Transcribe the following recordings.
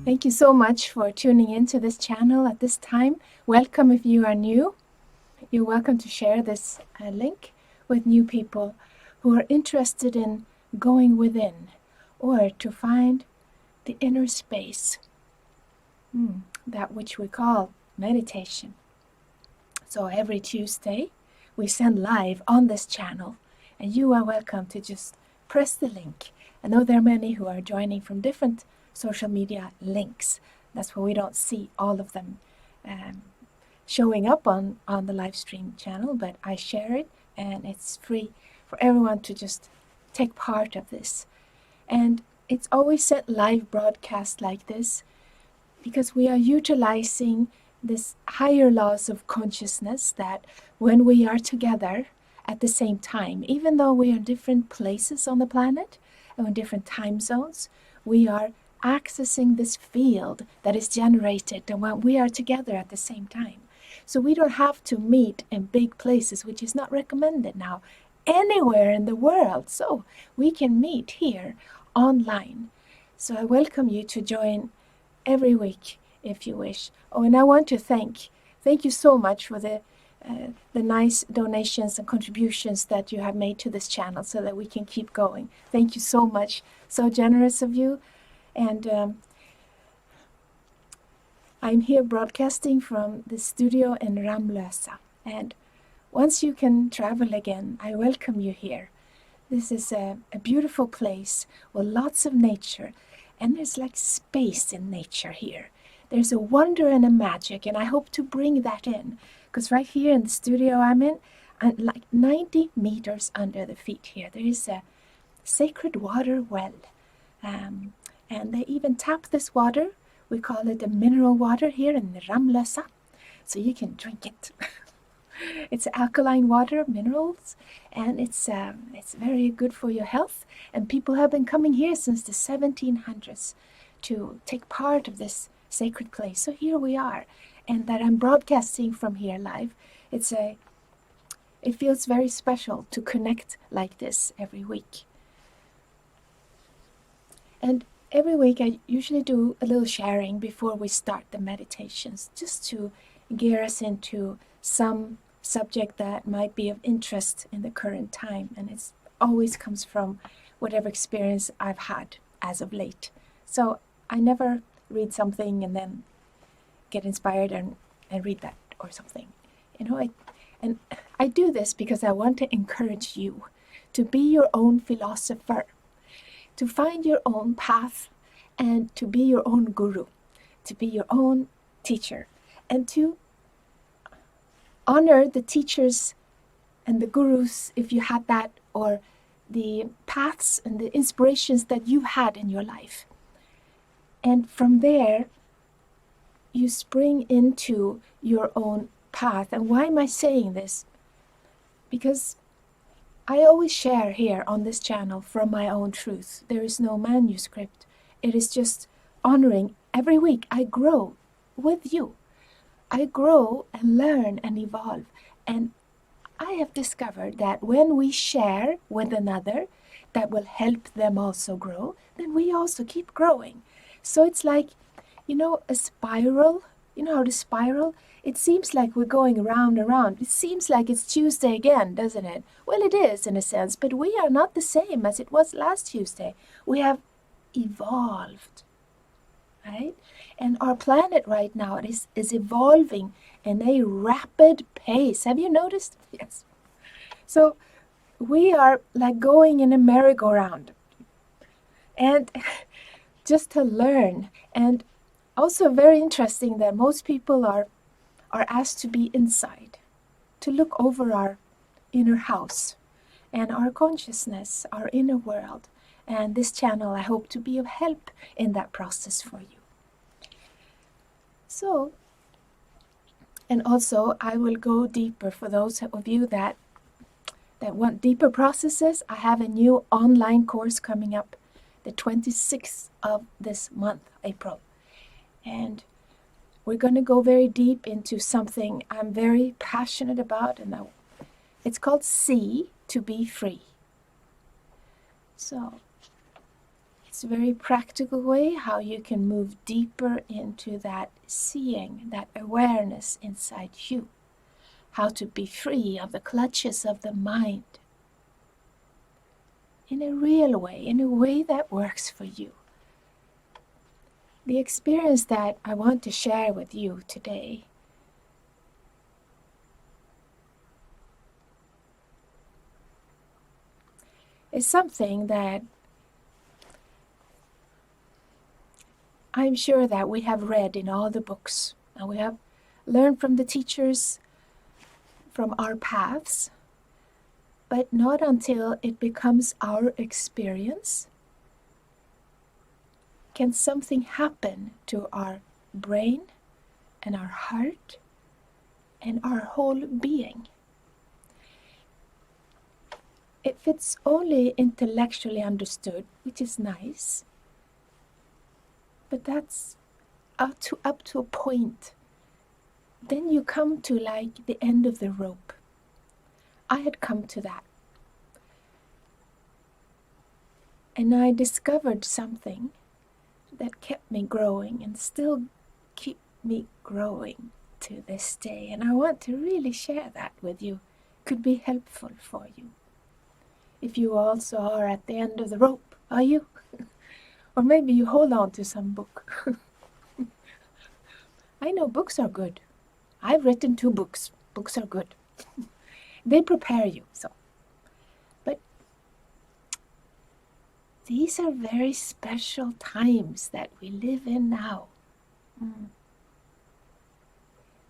Thank you so much for tuning into this channel at this time. Welcome if you are new. You're welcome to share this link with new people who are interested in going within or to find the inner space, that which we call meditation. So every Tuesday we send live on this channel, and you are welcome to just press the link. I know there are many who are joining from different social media links. That's why we don't see all of them showing up on the live stream channel, but I share it and it's free for everyone to just take part of this. And it's always set live broadcast like this because we are utilizing this higher laws of consciousness that when we are together at the same time, even though we are in different places on the planet and in different time zones, we are accessing this field that is generated and when we are together at the same time. So we don't have to meet in big places, which is not recommended now, anywhere in the world. So we can meet here online. So I welcome you to join every week if you wish. Oh, and I want to thank you so much for the nice donations and contributions that you have made to this channel so that we can keep going. Thank you so much. So generous of you. And I'm here broadcasting from the studio in Ramlösa. And once you can travel again, I welcome you here. This is a beautiful place with lots of nature. And there's like space in nature here. There's a wonder and a magic, and I hope to bring that in. Because right here in the studio I'm in, like 90 meters under the feet here, there is a sacred water well. And they even tap this water. We call it a mineral water here in the Ramlösa. So you can drink it. It's alkaline water, minerals, and it's very good for your health. And people have been coming here since the 1700s to take part of this sacred place. So here we are, and that I'm broadcasting from here live. It feels very special to connect like this every week. And every week I usually do a little sharing before we start the meditations, just to gear us into some subject that might be of interest in the current time. And it always comes from whatever experience I've had as of late. So I never read something and then get inspired and read that or something. And I do this because I want to encourage you to be your own philosopher, to find your own path, and to be your own guru, to be your own teacher, and to honor the teachers and the gurus, if you had that, or the paths and the inspirations that you've had in your life. And from there, you spring into your own path. And why am I saying this? Because I always share here on this channel from my own truth. There is no manuscript. It is just honoring. Every week I grow with you. I grow and learn and evolve. And I have discovered that when we share with another that will help them also grow, then we also keep growing. So it's like, a spiral. You know how to spiral? It seems like we're going round and round. It seems like it's Tuesday again, doesn't it? Well, it is in a sense, but we are not the same as it was last Tuesday. We have evolved, right? And our planet right now is evolving in a rapid pace. Have you noticed? Yes. So we are like going in a merry-go-round. And just to learn. And also very interesting that most people are asked to be inside, to look over our inner house and our consciousness, our inner world. And this channel, I hope to be of help in that process for you. So, and also I will go deeper for those of you that want deeper processes. I have a new online course coming up the 26th of this month, April. And we're going to go very deep into something I'm very passionate about, and it's called See to Be Free. So It's a very practical way how you can move deeper into that seeing, that awareness inside you. How to be free of the clutches of the mind. In a real way, in a way that works for you. The experience that I want to share with you today is something that I'm sure that we have read in all the books, and we have learned from the teachers, from our paths, but not until it becomes our experience can something happen to our brain and our heart and our whole being. If it's only intellectually understood, which is nice, but that's up to a point. Then you come to like the end of the rope. I had come to that. And I discovered something that kept me growing and still keep me growing to this day. And I want to really share that with you. Could be helpful for you. If you also are at the end of the rope, are you? Or maybe you hold on to some book. I know books are good. I've written 2 books. Books are good. They prepare you. But these are very special times that we live in now.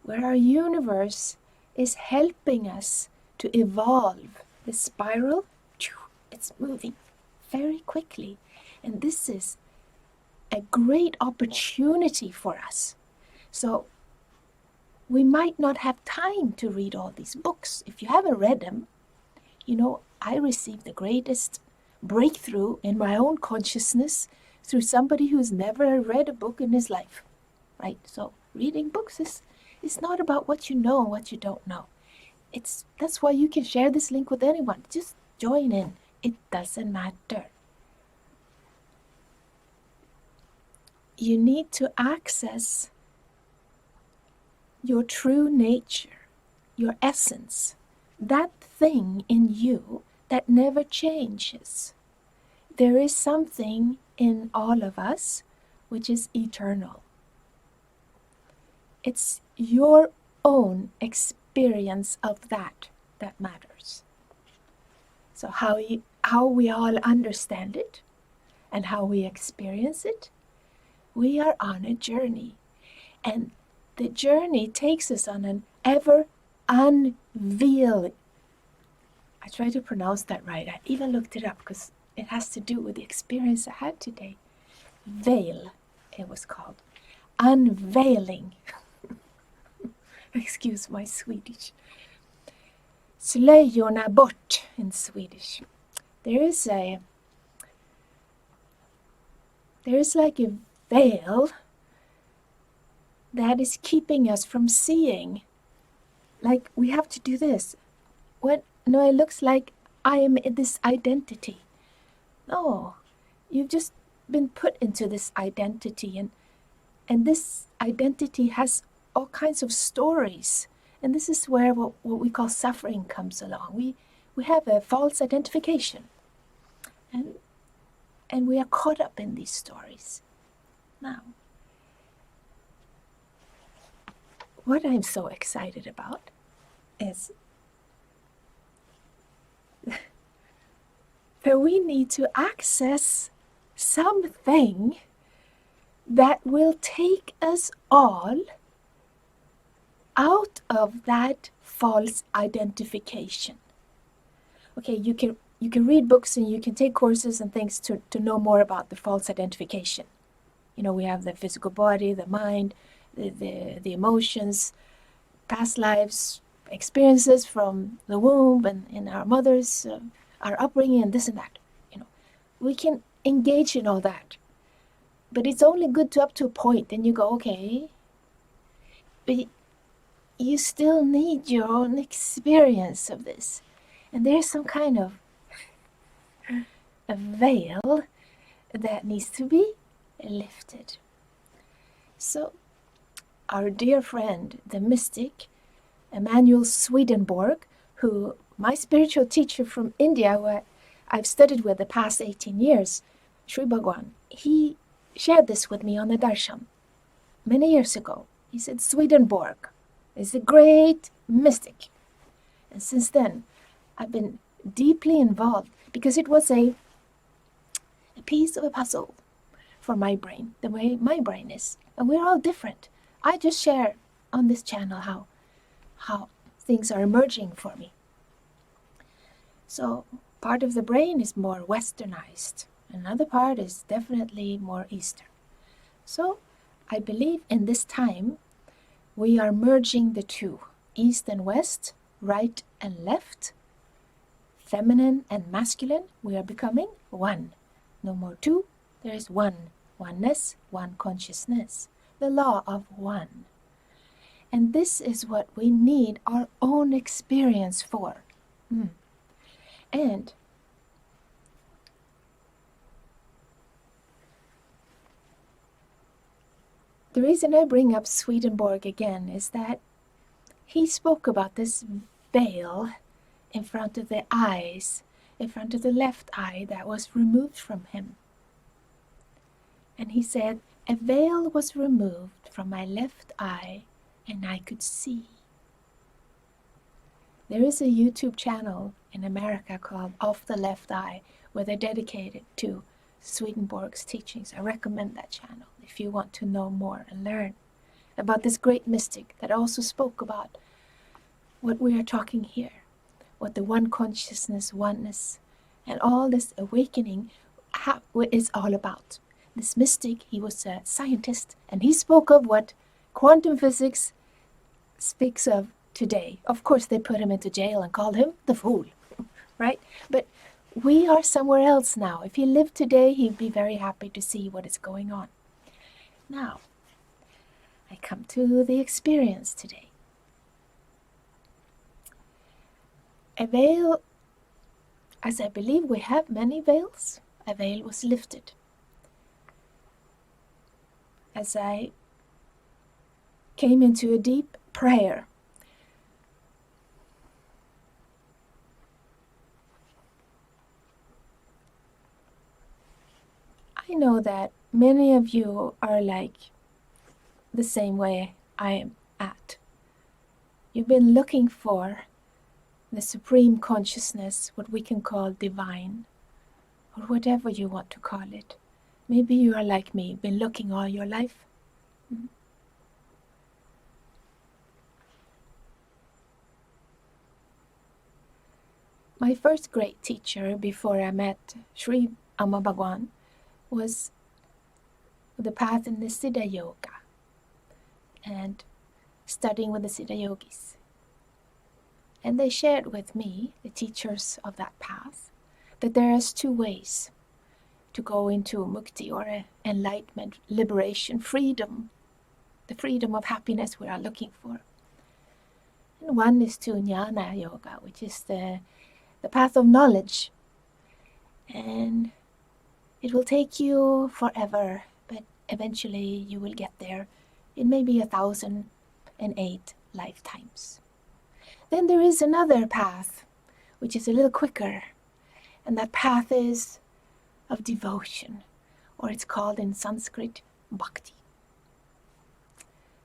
Where our universe is helping us to evolve. The spiral, it's moving very quickly. And this is a great opportunity for us. So we might not have time to read all these books. If you haven't read them, I received the greatest breakthrough in my own consciousness through somebody who's never read a book in his life, right? So reading books is not about what you know and what you don't know. That's why you can share this link with anyone. Just join in. It doesn't matter. You need to access your true nature, your essence, that thing in you that never changes. There is something in all of us which is eternal. It's your own experience of that matters. So how we all understand it and how we experience it, we are on a journey. And the journey takes us on an ever unveiling. I tried to pronounce that right. I even looked it up because it has to do with the experience I had today. Veil, it was called. Unveiling. Excuse my Swedish. Slöjorna bort in Swedish. There is like a veil that is keeping us from seeing. Like we have to do this. It looks like I am in this identity. No, you've just been put into this identity, and this identity has all kinds of stories. And this is where what we call suffering comes along. We have a false identification. And we are caught up in these stories. Now, what I'm so excited about is that we need to access something that will take us all out of that false identification. Okay, you can read books and you can take courses and things to know more about the false identification. We have the physical body, the mind, the emotions, past lives, experiences from the womb and in our mothers, our upbringing and this and that. We can engage in all that. But it's only good to up to a point. Then you go, okay, but you still need your own experience of this. And there's some kind of a veil that needs to be lifted. So, our dear friend, the mystic, Emanuel Swedenborg, who my spiritual teacher from India, who I've studied with the past 18 years, Sri Bhagwan, he shared this with me on the darshan many years ago. He said Swedenborg is a great mystic. And since then, I've been deeply involved because it was a piece of a puzzle for my brain, the way my brain is. And we're all different. I just share on this channel how things are emerging for me. So part of the brain is more westernized. Another part is definitely more Eastern. So I believe in this time we are merging the two, East and West, right and left, feminine and masculine. We are becoming one. No more two, there is one. Oneness, one consciousness. The law of one. And this is what we need our own experience for. And the reason I bring up Swedenborg again is that he spoke about this veil in front of the eyes, in front of the left eye that was removed from him. And he said, a veil was removed from my left eye and I could see. There is a YouTube channel in America called Off the Left Eye where they're dedicated to Swedenborg's teachings. I recommend that channel if you want to know more and learn about this great mystic that also spoke about what we are talking here, what the one consciousness, oneness, and all this awakening is all about. This mystic, he was a scientist, and he spoke of what quantum physics speaks of today. Of course, they put him into jail and called him the fool, right? But we are somewhere else now. If he lived today, he'd be very happy to see what is going on. Now, I come to the experience today. A veil, as I believe we have many veils, a veil was lifted. As I came into a deep prayer, I know that many of you are like the same way I am at. You've been looking for the supreme consciousness, what we can call divine, or whatever you want to call it. Maybe you are like me, been looking all your life. My first great teacher before I met Sri Amma Bhagwan was the path in the Siddha Yoga and studying with the Siddha Yogis. And they shared with me, the teachers of that path, that there is two ways to go into mukti, or enlightenment, liberation, freedom, the freedom of happiness we are looking for. And one is to jnana yoga, which is the path of knowledge. And it will take you forever, but eventually you will get there in maybe 1,008 lifetimes. Then there is another path, which is a little quicker, and that path is of devotion, or it's called in Sanskrit bhakti.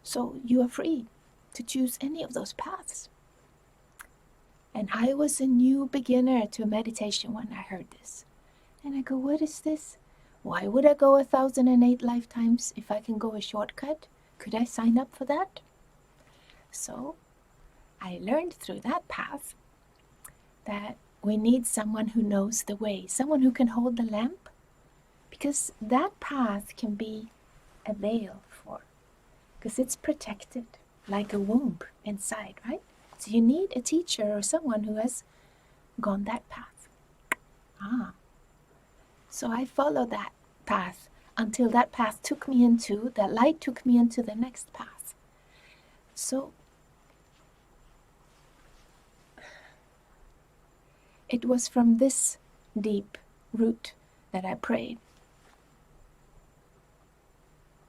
So you are free to choose any of those paths. And I was a new beginner to meditation when I heard this. And I go, what is this? Why would I go 1,008 lifetimes if I can go a shortcut? Could I sign up for that? So I learned through that path that we need someone who knows the way, someone who can hold the lamp, because that path can be a veil because it's protected like a womb inside, right? So you need a teacher or someone who has gone that path. So I followed that path until that path took me into, that light took me into the next path. So it was from this deep root that I prayed.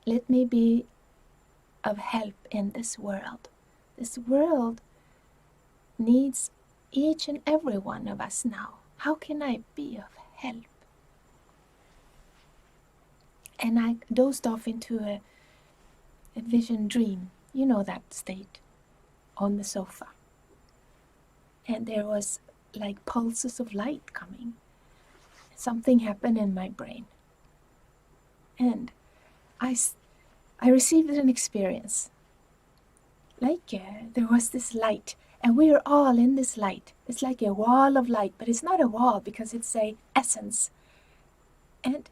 let me be of help in this world. This world needs each and every one of us now. How can I be of help? And I dozed off into a vision dream. You know that state, on the sofa. And there was like pulses of light coming. Something happened in my brain. And I received an experience. Like there was this light, and we are all in this light. It's like a wall of light, but it's not a wall because it's a essence. And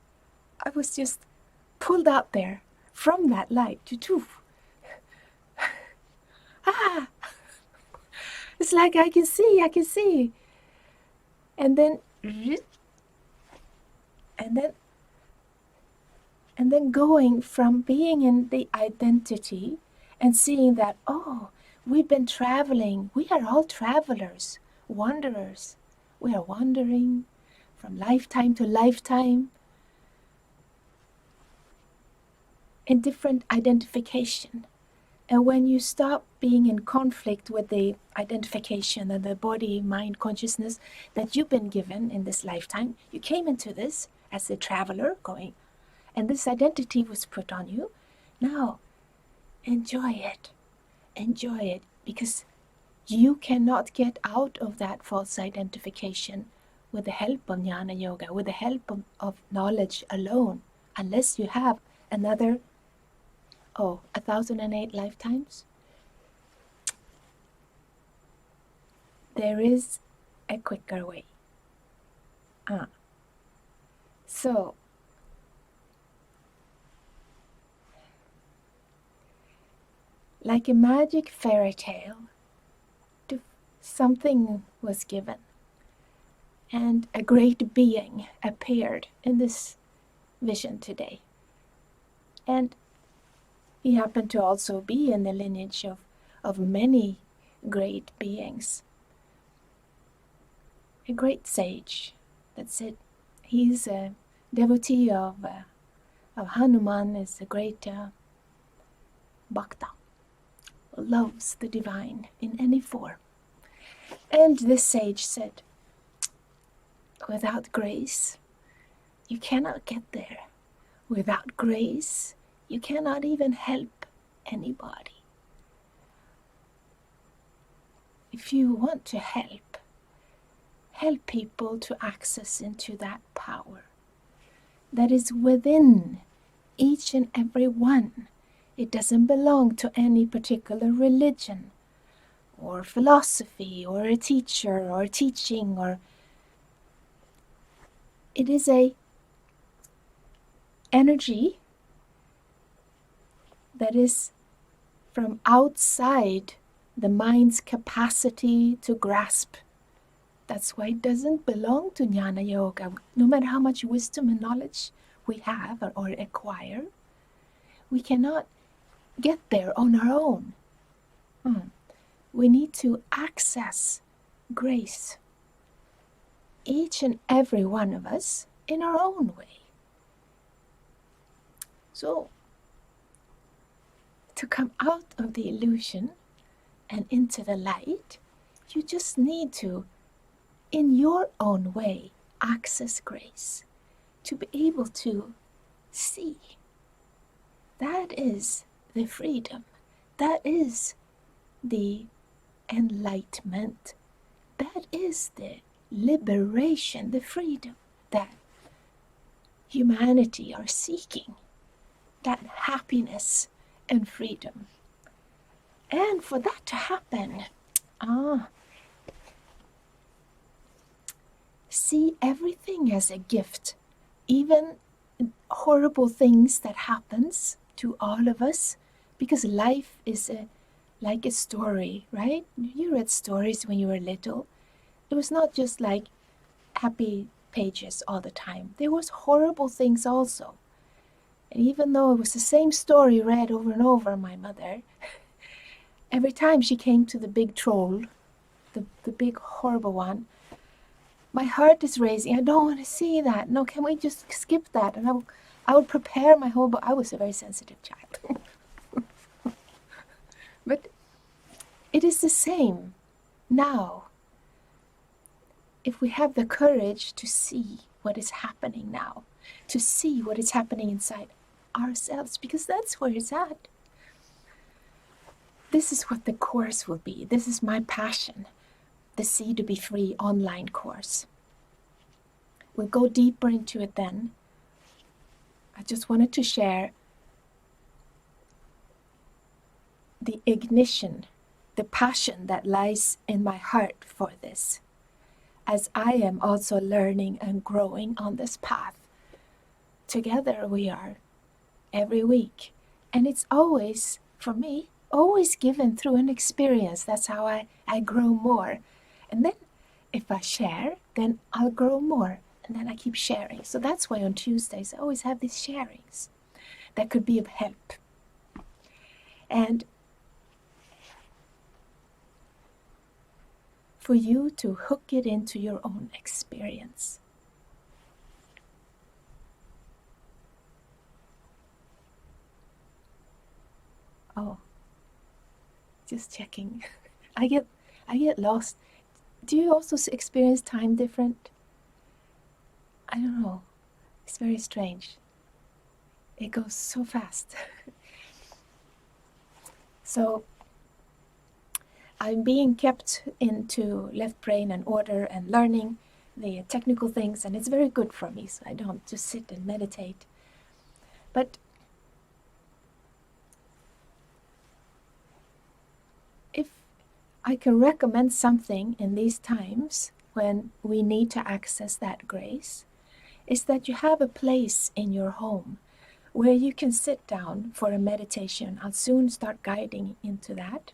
I was just pulled out there from that light to toof. It's like I can see. And then going from being in the identity and seeing that, oh, we've been traveling. We are all travelers, wanderers. We are wandering from lifetime to lifetime in different identification. And when you stop being in conflict with the identification and the body, mind, consciousness that you've been given in this lifetime, you came into this as a traveler going, and this identity was put on you. Now, enjoy it. Enjoy it, because you cannot get out of that false identification with the help of Jnana Yoga, with the help of knowledge alone, unless you have another 1,008 lifetimes. There is a quicker way. So, like a magic fairy tale, something was given, and a great being appeared in this vision today. And he happened to also be in the lineage of many great beings. A great sage, that's it. He's a devotee of Hanuman, is a great bhakta, loves the divine in any form. And this sage said, without grace, you cannot get there. Without grace, you cannot even help anybody. If you want to help people to access into that power that is within each and every one. It doesn't belong to any particular religion or philosophy or a teacher or teaching, or it is a energy that is from outside the mind's capacity to grasp. That's why it doesn't belong to Jnana Yoga. No matter how much wisdom and knowledge we have or acquire, we cannot get there on our own. We need to access grace, each and every one of us, in our own way. So, to come out of the illusion and into the light, you just need to, in your own way, access grace, to be able to see. That is the freedom. That is the enlightenment. That is the liberation, the freedom that humanity are seeking. That happiness and freedom. And for that to happen, see everything as a gift. Even horrible things that happens to all of us, because life is like a story, right? You read stories when you were little. It was not just like happy pages all the time. There was horrible things also. And even though it was the same story read over and over, my mother, every time she came to the big troll, the big horrible one, my heart is racing. I don't want to see that. No, can we just skip that? And I would prepare my whole body. I was a very sensitive child. But it is the same now. If we have the courage to see what is happening now, to see what is happening inside ourselves, because that's where it's at. This is what the course will be. This is my passion, the See to Be Free online course. We'll go deeper into it then. I just wanted to share the ignition, the passion that lies in my heart for this, as I am also learning and growing on this path. Together we are, every week. And it's always, for me, always given through an experience. That's how I grow more. And then if I share, then I'll grow more. And then I keep sharing. So that's why on Tuesdays I always have these sharings that could be of help. And for you to hook it into your own experience. Oh, just checking. I get lost. Do you also experience time different? I don't know. It's very strange. It goes so fast. So I'm being kept into left brain and order and learning the technical things, and it's very good for me, so I don't just sit and meditate. But if I can recommend something in these times when we need to access that grace, is that you have a place in your home where you can sit down for a meditation. I'll soon start guiding into that,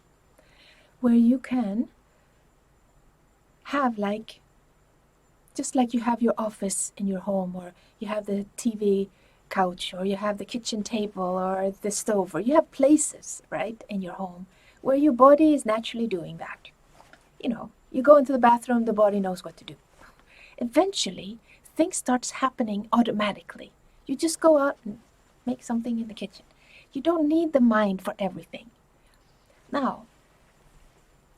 where you can have just like you have your office in your home, or you have the TV couch, or you have the kitchen table, or the stove, or you have places, right, in your home where your body is naturally doing that. You go into the bathroom, the body knows what to do. Eventually, things starts happening automatically. You just go out and make something in the kitchen. You don't need the mind for everything. Now,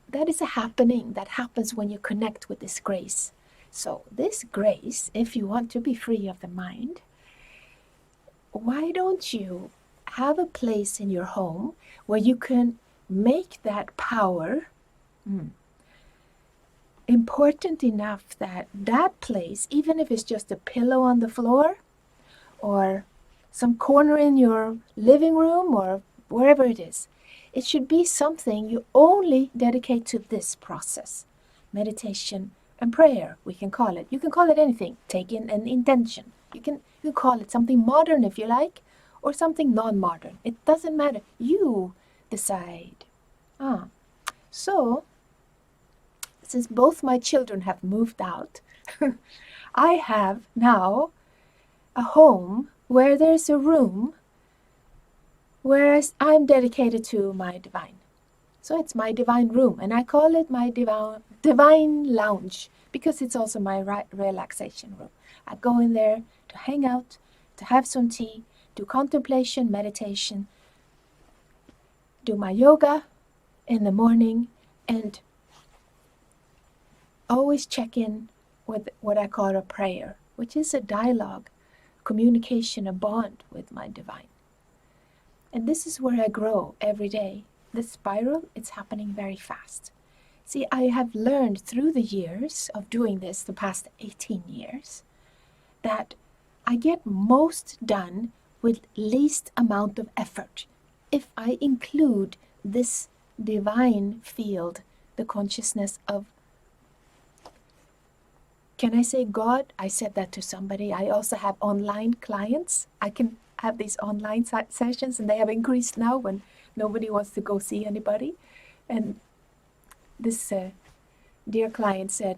that is a happening that happens when you connect with this grace. So this grace, if you want to be free of the mind, why don't you have a place in your home where you can make that power important enough that that place, even if it's just a pillow on the floor or some corner in your living room or wherever it is, it should be something you only dedicate to this process. Meditation and prayer, we can call it. You can call it anything. Take in an intention. You can call it something modern if you like, or something non-modern. It doesn't matter. You decide. So, since both my children have moved out, I have now a home where there's a room where I'm dedicated to my divine. So it's my divine room, and I call it my divine lounge, because it's also my relaxation room. I go in there to hang out, to have some tea, do contemplation, meditation, do my yoga in the morning, and always check in with what I call a prayer, which is a dialogue, communication, a bond with my divine. And this is where I grow every day. This spiral, it's happening very fast. See, I have learned through the years of doing this, the past 18 years, that I get most done with least amount of effort if I include this divine field, the consciousness of, can I say God? I said that to somebody. I also have online clients. I can have these online sessions, and they have increased now when nobody wants to go see anybody. And this dear client said,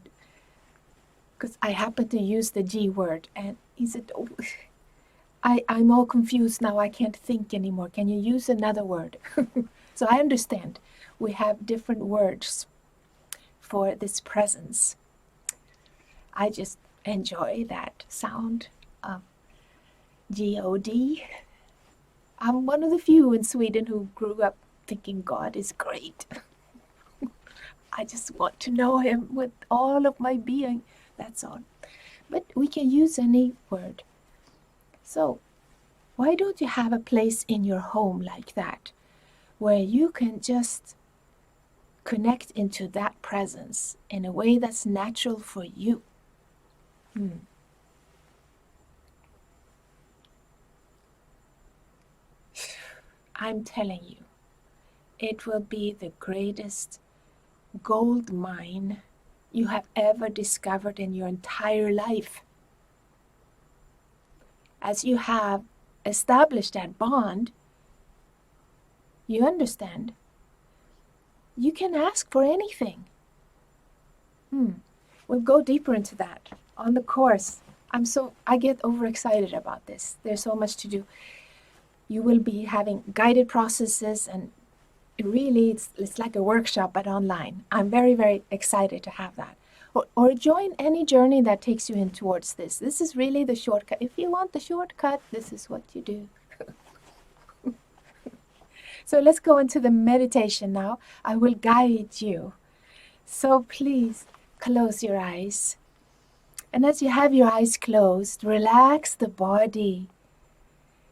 because I happened to use the G word, and he said, oh, I'm all confused now. I can't think anymore. Can you use another word? So I understand. We have different words for this presence. I just enjoy that sound of G-O-D. I'm one of the few in Sweden who grew up thinking God is great. I just want to know him with all of my being. That's all. But we can use any word. So, why don't you have a place in your home like that, where you can just connect into that presence in a way that's natural for you? I'm telling you, it will be the greatest gold mine you have ever discovered in your entire life. As you have established that bond, you understand, you can ask for anything. We'll go deeper into that on the course. I get overexcited about this. There's so much to do. You will be having guided processes, and really it's like a workshop but online. I'm very, very excited to have that. Or join any journey that takes you in towards this. This is really the shortcut. If you want the shortcut, this is what you do. So let's go into the meditation now. I will guide you. So please close your eyes. And as you have your eyes closed, relax the body.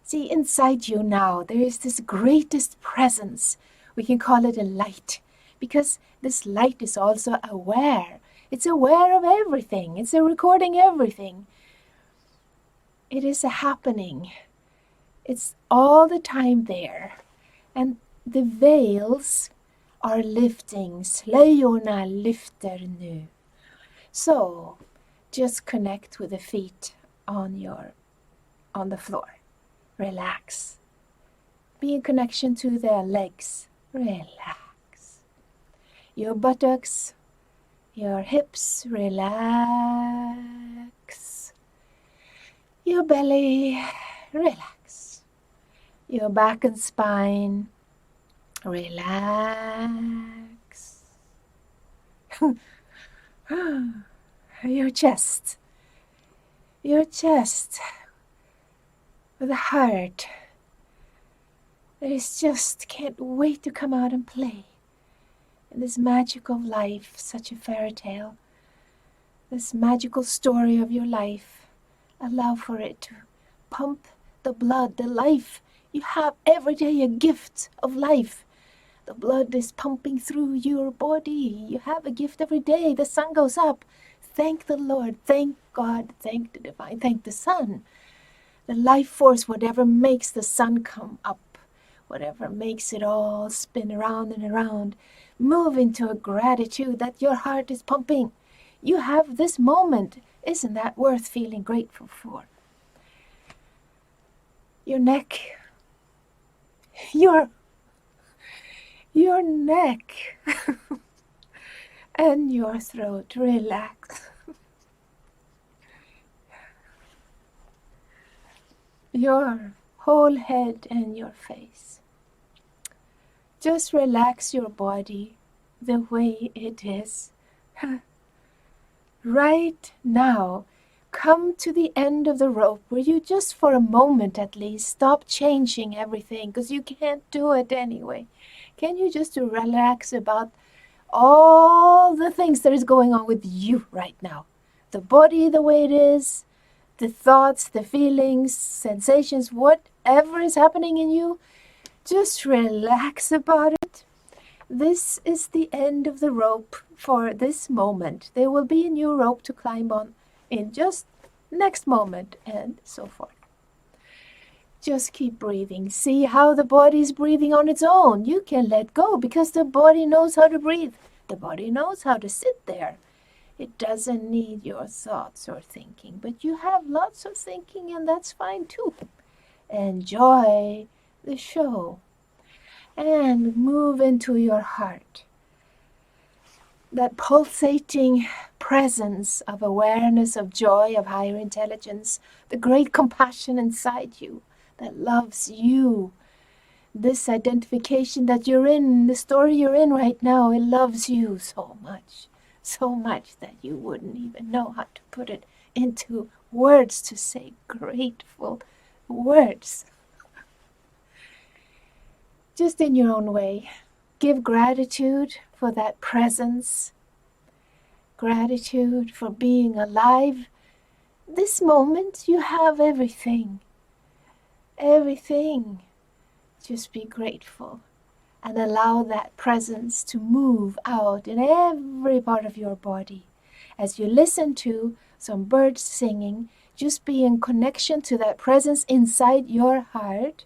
See, inside you now, there is this greatest presence. We can call it a light, because this light is also aware. It's aware of everything. It's a recording everything. It is a happening. It's all the time there. And the veils are lifting. Slöjorna lyfter nu. So, just connect with the feet on the floor. Relax. Be in connection to their legs. Relax. Your buttocks, your hips, relax. Your belly, relax. Your back and spine, relax. Your chest with the heart. There's just can't wait to come out and play in this magic of life, such a fairy tale. This magical story of your life. Allow for it to pump the blood, the life. You have every day a gift of life. The blood is pumping through your body. You have a gift every day. The sun goes up. Thank the Lord. Thank God. Thank the divine. Thank the sun. The life force, whatever makes the sun come up, whatever makes it all spin around and around, move into a gratitude that your heart is pumping. You have this moment. Isn't that worth feeling grateful for? Your neck, your neck and your throat, relax. Your whole head and your face. Just relax your body the way it is. Right now, come to the end of the rope where you just for a moment at least stop changing everything, because you can't do it anyway. Can you just relax about all the things that is going on with you right now? The body the way it is, the thoughts, the feelings, sensations, whatever is happening in you, just relax about it. This is the end of the rope for this moment. There will be a new rope to climb on in just next moment, and so forth. Just keep breathing. See how the body is breathing on its own. You can let go because the body knows how to breathe. The body knows how to sit there. It doesn't need your thoughts or thinking, but you have lots of thinking, and that's fine too. Enjoy the show and move into your heart. That pulsating presence of awareness, of joy, of higher intelligence, the great compassion inside you that loves you. This identification that you're in, the story you're in right now, it loves you so much that you wouldn't even know how to put it into words to say grateful words. Just in your own way. Give gratitude for that presence. Gratitude for being alive. This moment you have everything. Everything. Just be grateful and allow that presence to move out in every part of your body. As you listen to some birds singing, just be in connection to that presence inside your heart.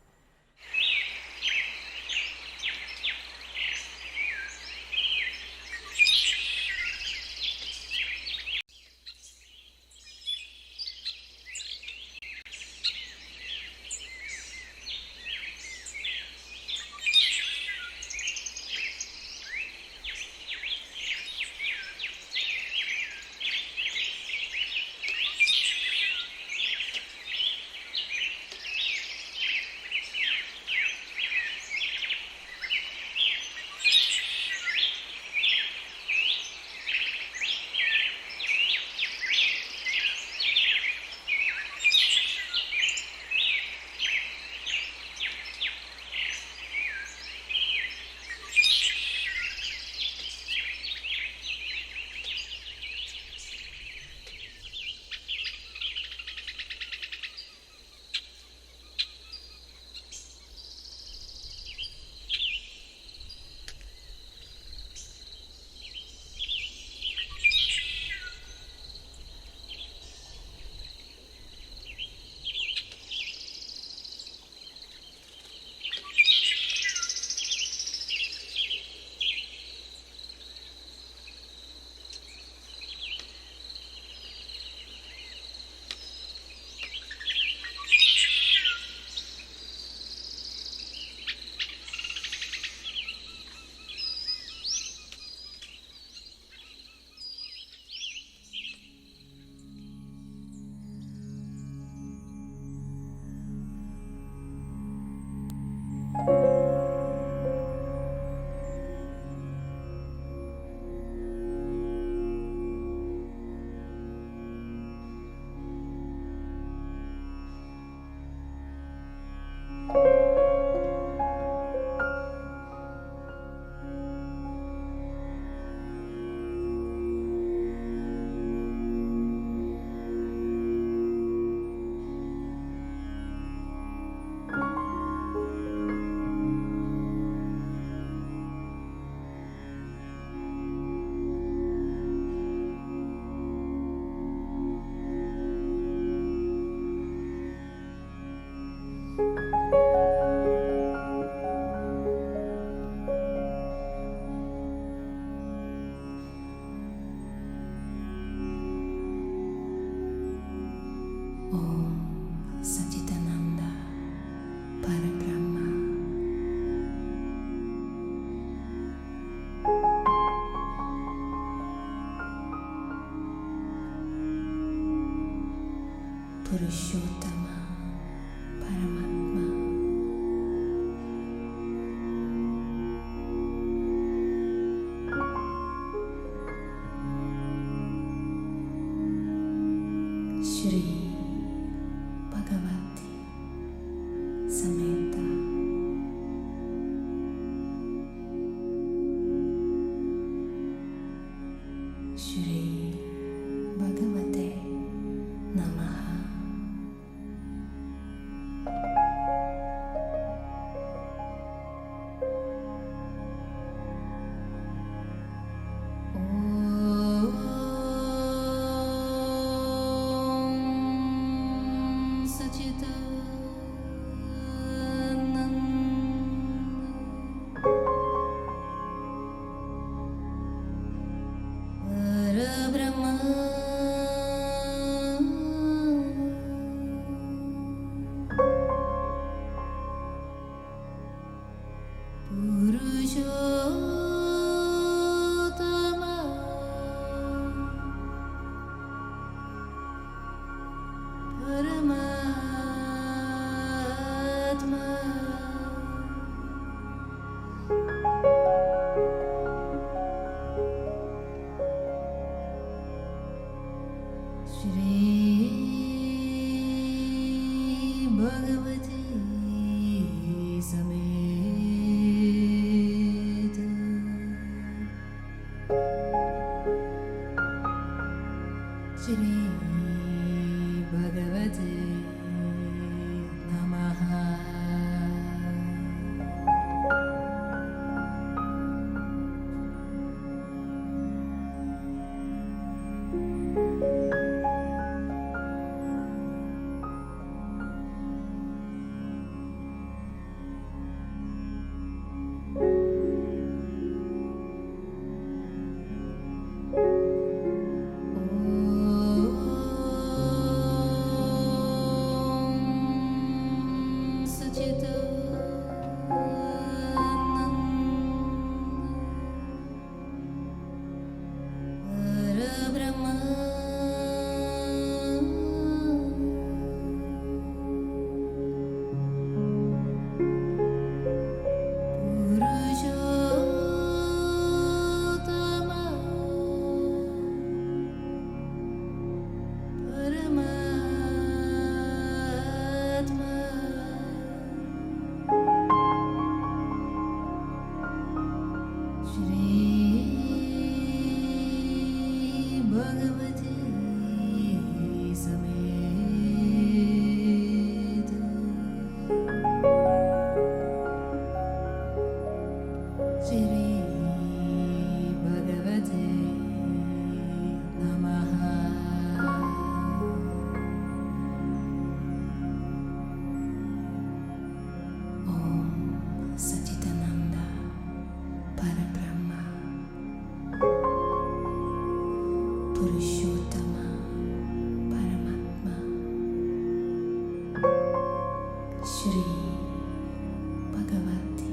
Bhagavati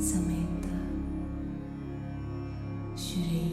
Sameta Shri